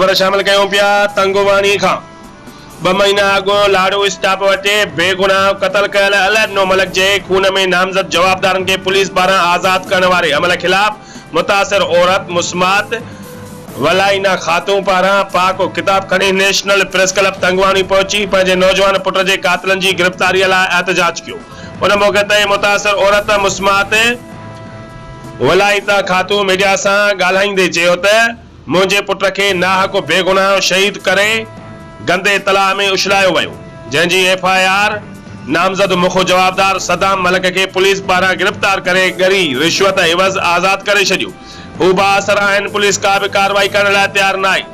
ख़बर शामिल कयूं पिया तंगवाणी खां 2 महीना अॻु लाड़ो स्टाफ वटे बेगुनाह क़तल कयल अलैनो मलिक जे खून में नामज़द जवाबदारनि खे पुलिस पारां आज़ाद करण वारे अमल खिलाफ़ मुतासिर औरत मुस्मात वलाइना खातून पारां पाक किताब खणी नेशनल प्रेस क्लब तंगवाणी पहुची पंहिंजे नौजवान पुट जे कातिलनि जी गिरफ़्तारीअ लाइ एहतजाज कयो। उन मौक़े ते मुतासिर औरत मुस्मात वलाइना खातून मीडिया सां ॻाल्हाईंदे चयो त मुंहिंजे पुट खे नाहक बेगुनाह शहीद करे गंदे तलाउ में उछलायो वियो, जंहिंजी FIR नामज़द मुखो जवाबदार सदाम मलिक खे पुलिस पारां गिरफ़्तार करे गरी रिश्वत एवज़ आज़ाद करे छॾियो। हू बाअसर आहिनि, पुलिस का बि कार्रवाई करण लाइ तयार न आहे।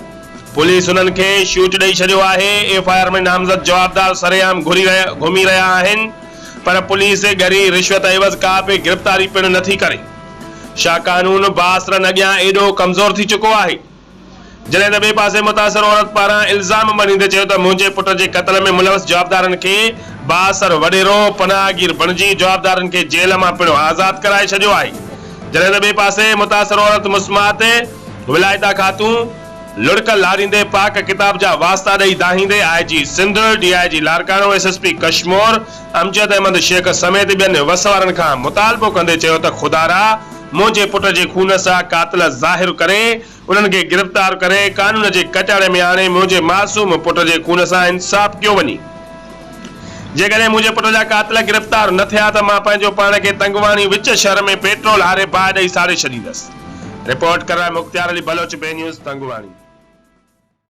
पुलिस उन्हनि खे शूट ॾेई छॾियो आहे। FIR में नामज़द जवाबदार सरेआम घुमी रहिया आहिनि, पर पुलिस गरी रिश्वत एवज़ का बि गिरफ़्तारी पिणु नथी करे। छा कानून बाअसरनि अॻियां एॾो कमज़ोर थी चुको आहे? जॾहिं त ॿिए पासे मुतासिर औरत पारां इल्ज़ाम मञींदे चयो त मुंहिंजे पुट जे क़त्ल में मुलविस जवाबदारनि खे बाअसर वॾेरो पनाहगीर बणिजी जवाबदारनि खे जेल मां पिणु आज़ाद कराए छॾियो आहे। जॾहिं त ॿिए पासे मुतासिर औरत मुस्मात विलायता खातून लुड़क लारींदे पाक किताब जा वास्ता ॾेई दाहींदे IG Sindh, DIG लारकाणो, SSP Kashmir Amjad Ahmad Sheikh समेत ॿियनि वस वारनि खां मुतालबो कंदे चयो त खुदारा मुंहिंजे पुट जे खून सां कातिल ज़ाहिर करे उन्हनि खे गिरफ़्तार करे कानून जे कचाड़े में आणे मुंहिंजे मासूम पुट जे खून सां इंसाफ़ कयो वञे। जेकॾहिं मुंहिंजे पुट जा कातिल गिरफ़्तार न थिया त मां पंहिंजो पाण खे तंगवाणी विच शहर में पेट्रोल हारे बाहि ॾेई साड़े छॾींदुसि। रिपोर्ट कर मुख़्तियार अली बलोच, बे न्यूज़ तंगवाणी।